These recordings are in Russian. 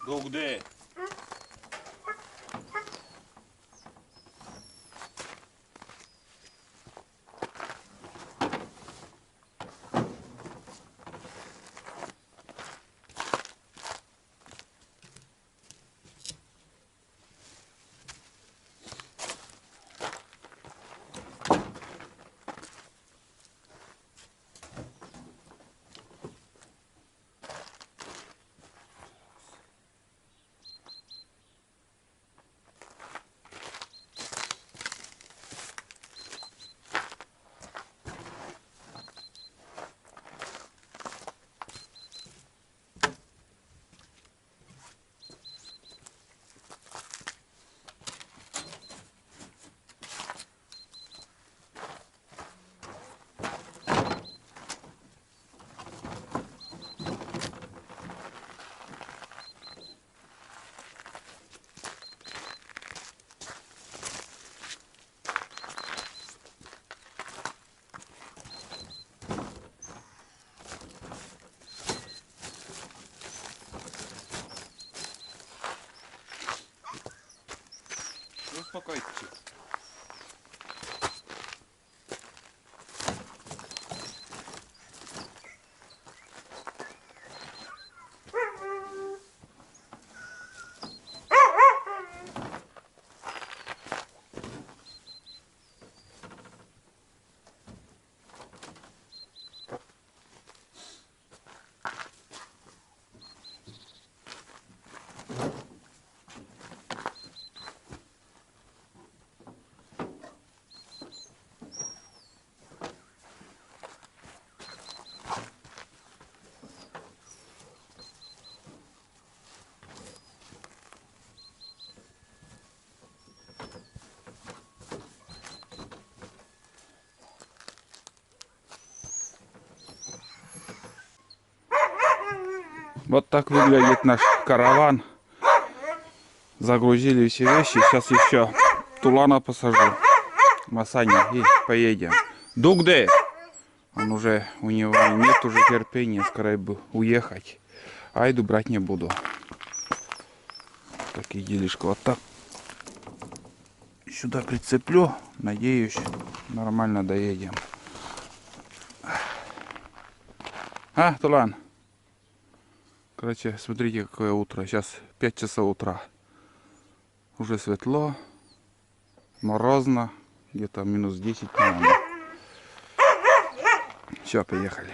Дух де? Успокойтесь. Вот так выглядит наш караван. Загрузили все вещи. Сейчас еще Тулана посажу. Масаня. И поедем. Дугде. Он уже, у него нет уже терпения. Скорее бы уехать. Айду брать не буду. Такие делишки. Вот так. Сюда прицеплю. Надеюсь, нормально доедем. А, Тулан? Короче, смотрите, какое утро. Сейчас 5 часов утра. Уже светло, морозно, где-то минус 10, наверное. Все, поехали.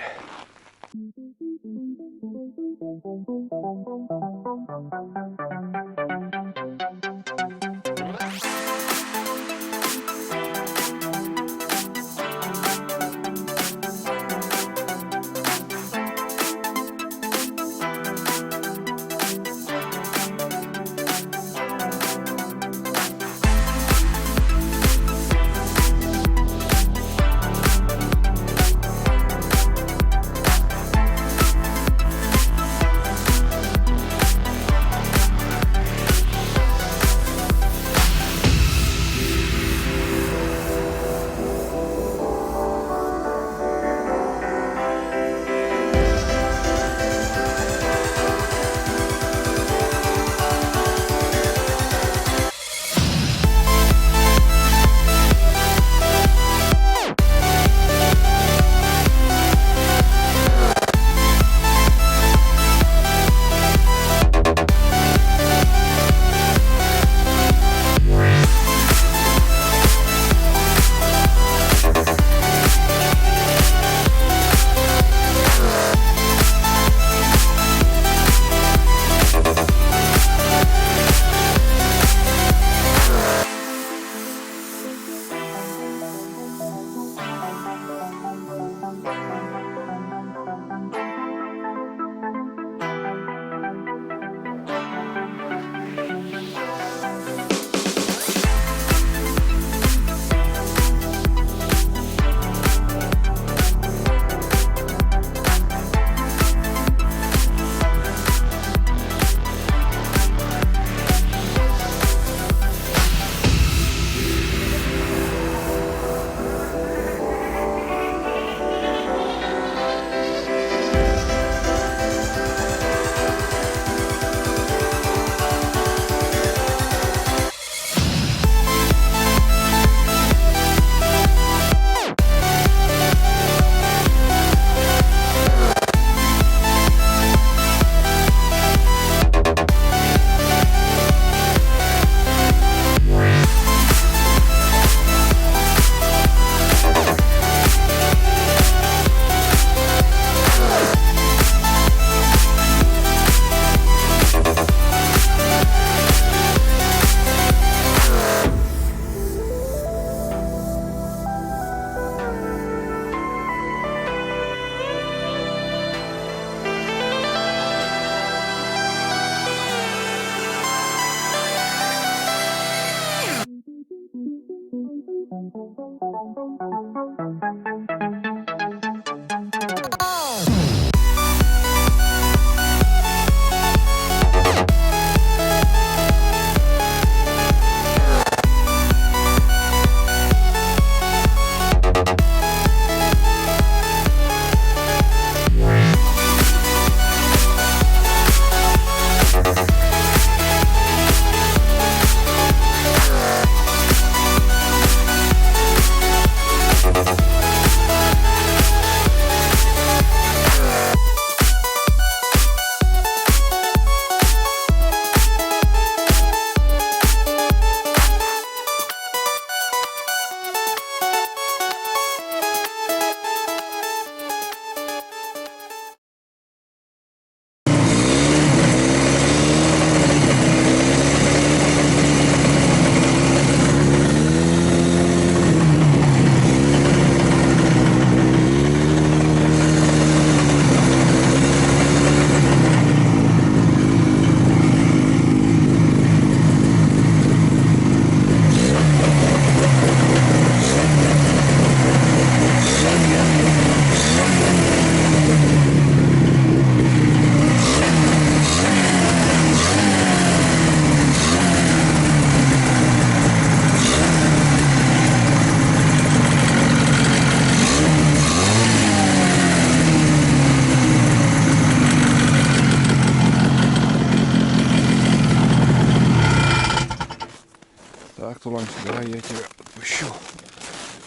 Так, Туланчик, давай я тебя отпущу.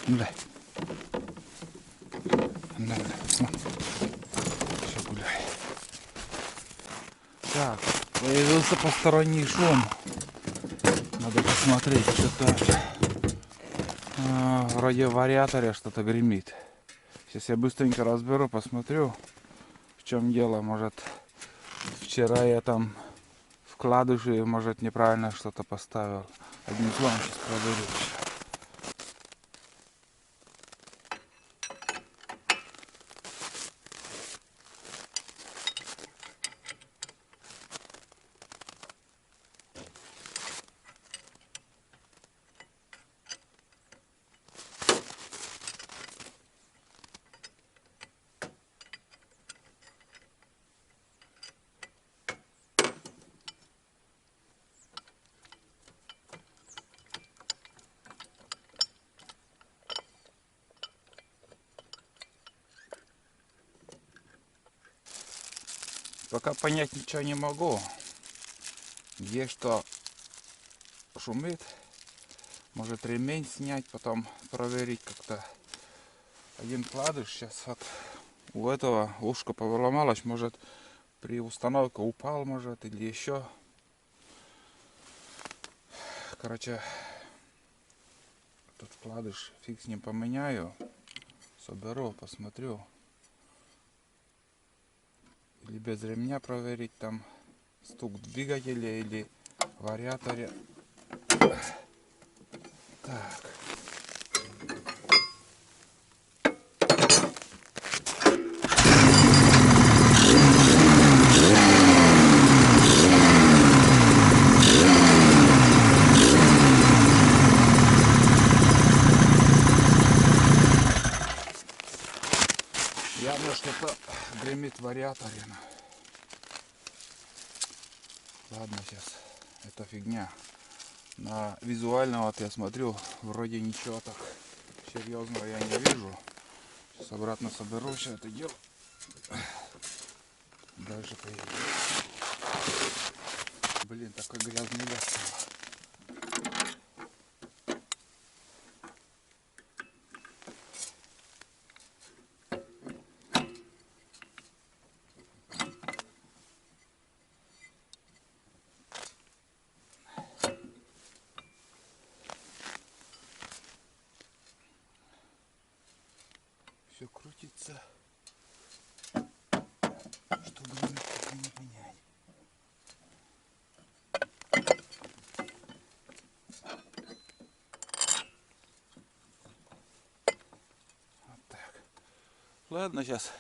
Дай. Дай. Все, гуляй. Так, появился посторонний шум. Надо посмотреть, что-то вроде в вариаторе что-то гремит. Сейчас я быстренько разберу, посмотрю, в чем дело. Может, вчера я там вкладыши, может, неправильно что-то поставил. Одним словом, сейчас проверю. Пока понять ничего не могу. Где что шумит. Может ремень снять, потом проверить как-то. Один вкладыш сейчас вот у этого ушко поломалось. Может при установке упал, может, или еще. Короче, этот вкладыш фиг с ним поменяю. Соберу, посмотрю. Или без ремня проверить там стук двигателя или вариаторе. Так. Явно что-то гремит в вариаторе. Ладно, сейчас это фигня. На визуально вот я смотрю, вроде ничего так серьезного я не вижу. Сейчас обратно соберу все это дело. Дальше поедем. Блин, такой грязный лес. Все крутится, чтобы не менять. Вот так. Ладно, сейчас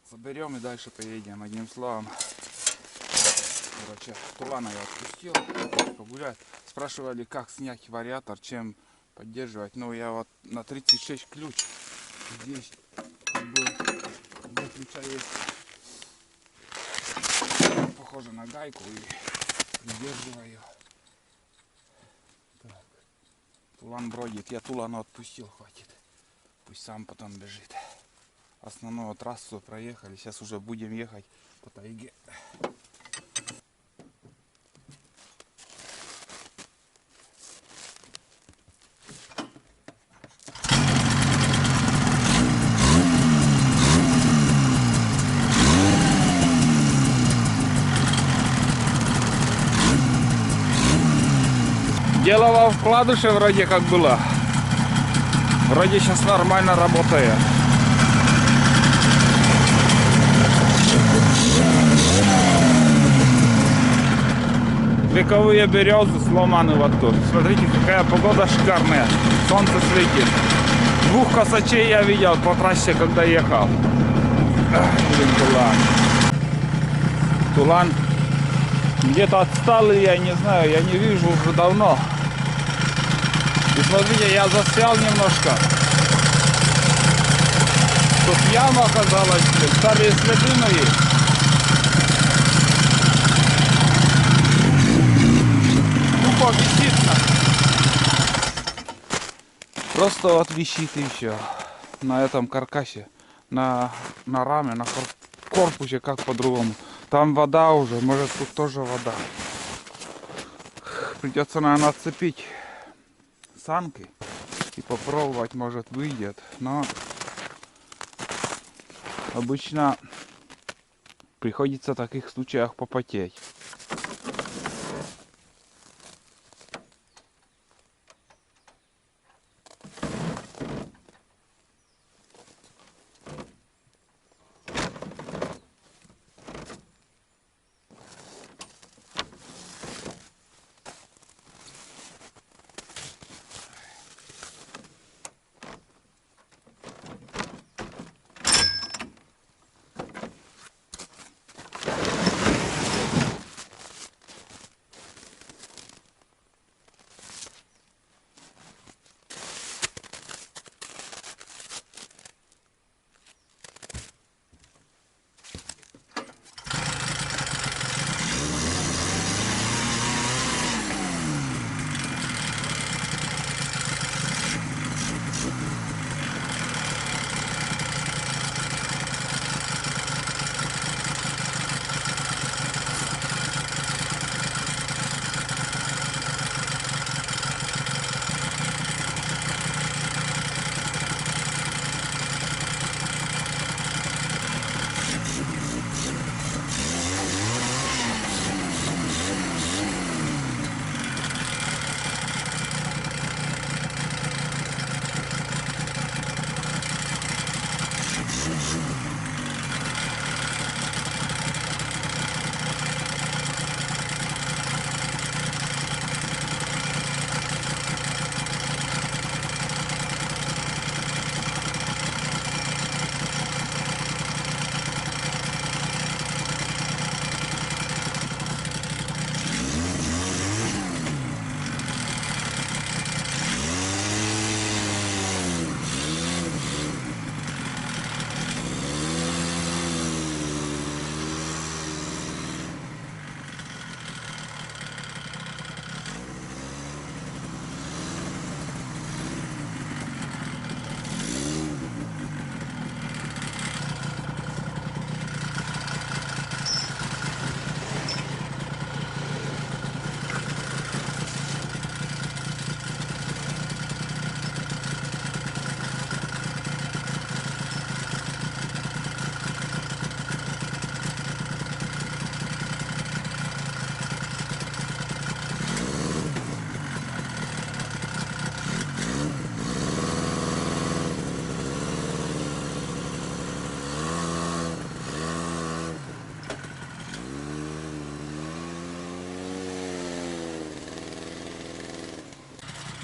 соберем и дальше поедем. Одним словом, короче, Тулана я отпустил погулять. Спрашивали, как снять вариатор, чем поддерживать. Ну, я вот на 36 ключ. Здесь как бы два ключа есть. Похоже на гайку и придерживаю. Так. Тулан бродит. Я Тулану отпустил, хватит. Пусть сам потом бежит. Основную трассу проехали. Сейчас уже будем ехать по тайге. Дело во вкладыше вроде как было. Вроде сейчас нормально работает. Вековые березы сломаны вот тут. Смотрите, какая погода шикарная. Солнце светит. Двух косачей я видел по трассе, когда ехал. Блин, Тулан. Тулан где-то отсталый, я не знаю, я не вижу уже давно. И смотрите, я застрял немножко. Тут яма оказалась, старые следы мои. Тупо висит. Просто вот висит и все. На этом каркасе. На раме, на корпусе, как по-другому. Там вода уже, может тут тоже вода. Придется, наверное, отцепить санки и попробовать, может выйдет. Но обычно приходится в таких случаях попотеть.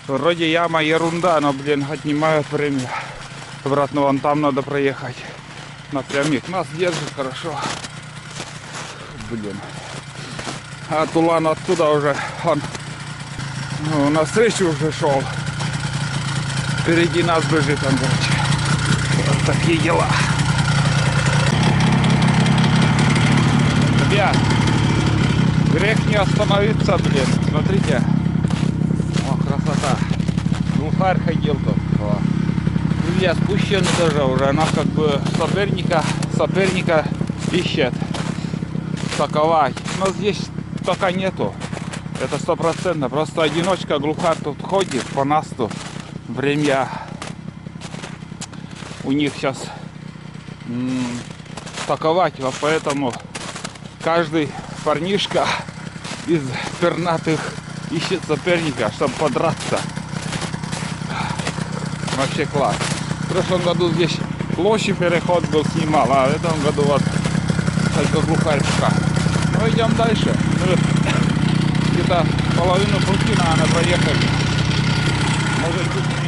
Вроде яма ерунда, но, блин, отнимает время. Обратно вон там надо проехать. Напрямик. Нас держит хорошо. Блин. А Тулан оттуда уже он Ну, навстречу уже шел. Впереди нас бежит он, короче. Вот такие дела. Ребят, грех не остановиться, блин. Смотрите. О, красота. Глухарь ходил тут. О. Друзья, спущены тоже уже. Она как бы соперника ищет. Таковать. Но здесь пока нету. Это 100%. Просто одиночка глухарь тут ходит по насту. Время у них сейчас таковать. Вот поэтому каждый парнишка из пернатых ищет соперника, чтобы подраться. Вообще класс. В прошлом году здесь площадь переход был, снимал, а в этом году вот только глухарь пока. Ну идем дальше. Где-то половину пути надо проехать. Может чуть меньше.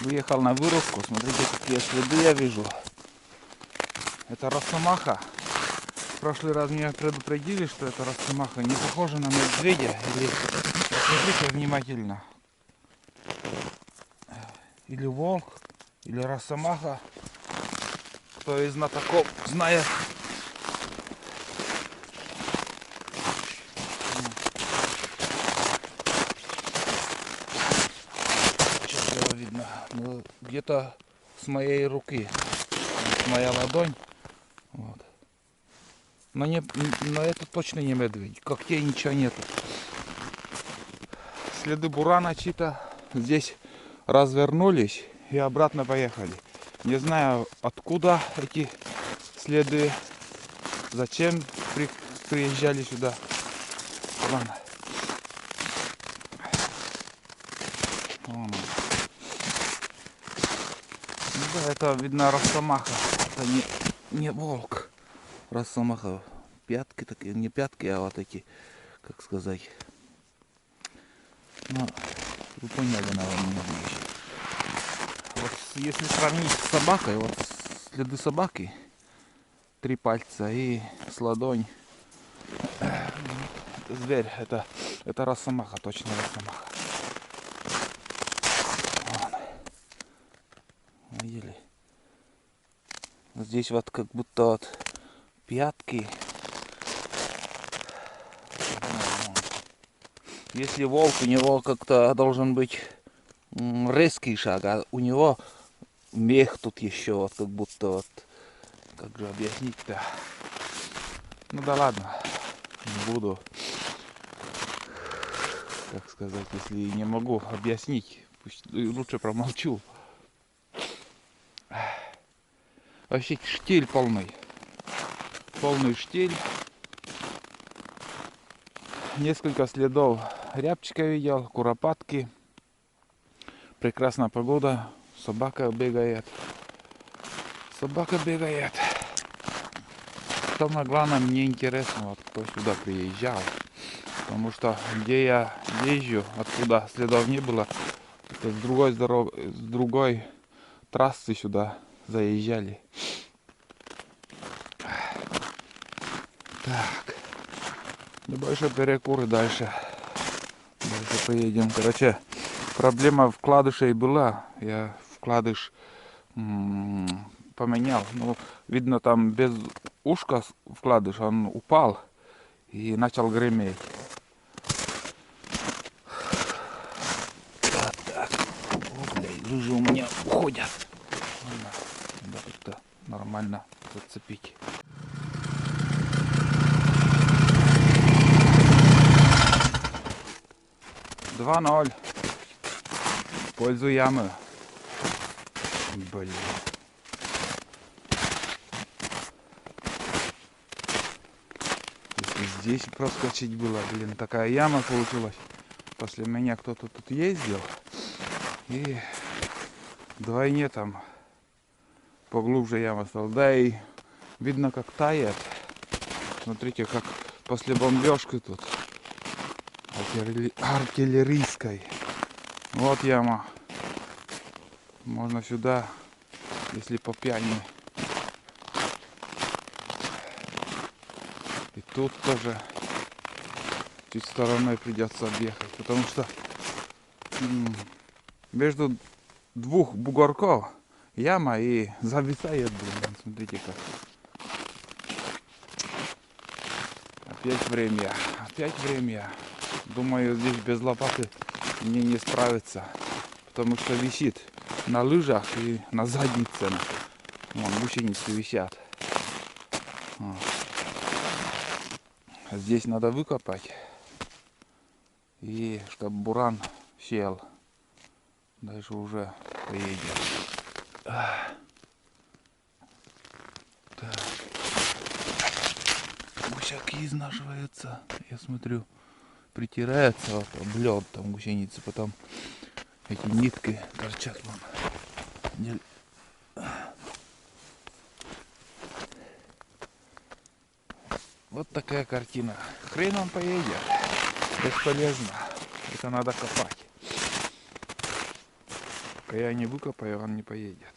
Выехал на вырубку, смотрите, какие следы я вижу. Это росомаха. В прошлый раз меня предупредили, что это росомаха. Не похоже на медведя. Или, смотрите внимательно. Или волк, или росомаха. Кто из знатоков знает. Видно, ну, где-то с моей руки, моя ладонь, вот. Но это точно не медведь, когтей ничего нету. Следы бурана чьи-то здесь развернулись и обратно поехали. Не знаю, откуда эти следы, зачем приезжали сюда. Ладно. Вон он. Ну да, это видно росомаха. Это не волк. Росомаха. Пятки такие, не пятки, а вот такие, как сказать. Ну, вы поняли, наверное, вещи. Вот если сравнить с собакой, вот следы собаки, 3 пальца и с ладонь. Это зверь, это росомаха, точно росомаха. Вон. Видели? Здесь вот как будто вот пятки. Если волк, у него как-то должен быть резкий шаг, а у него мех тут еще, вот как будто вот, как же объяснить-то? Ну да ладно, не буду, как сказать, если не могу объяснить, пусть лучше промолчу. Вообще штиль полный штиль. Несколько следов рябчика видел, куропатки. Прекрасная погода, собака бегает. Самое главное, мне интересно, вот кто сюда приезжал. Потому что где я езжу, откуда следов не было, это с другой трассы сюда заезжали. Так, небольшой перекур и дальше поедем. Короче, проблема вкладышей была. Я вкладыш поменял. Ну, видно, там без ушка вкладыш, он упал и начал греметь. Вот так. Вот, блядь, лыжи у меня уходят. Надо как-то нормально зацепить. Два 0 в пользу ямы. Блин. Если здесь проскочить было, блин, такая яма получилась. После меня кто-то тут ездил. И вдвойне там поглубже яма стала. Да и видно, как тает. Смотрите, как после бомбежки тут. Артиллерийской. Вот яма. Можно сюда, если по пьяни. И тут тоже чуть стороной придется объехать, потому что между двух бугорков яма и зависает, блин. Смотрите как. Опять время. Думаю, здесь без лопаты мне не справиться, потому что висит на лыжах и на заднице. Вон, гусеницы висят. Вот. Здесь надо выкопать, и чтобы буран сел. Дальше уже поедем. Так. Гусяки изнашиваются. Я смотрю, притирается вот, об лед, там гусеницы, потом эти нитки торчат вам. Вот такая картина. Хрен он поедет. Бесполезно. Это надо копать. Пока я не выкопаю, он не поедет.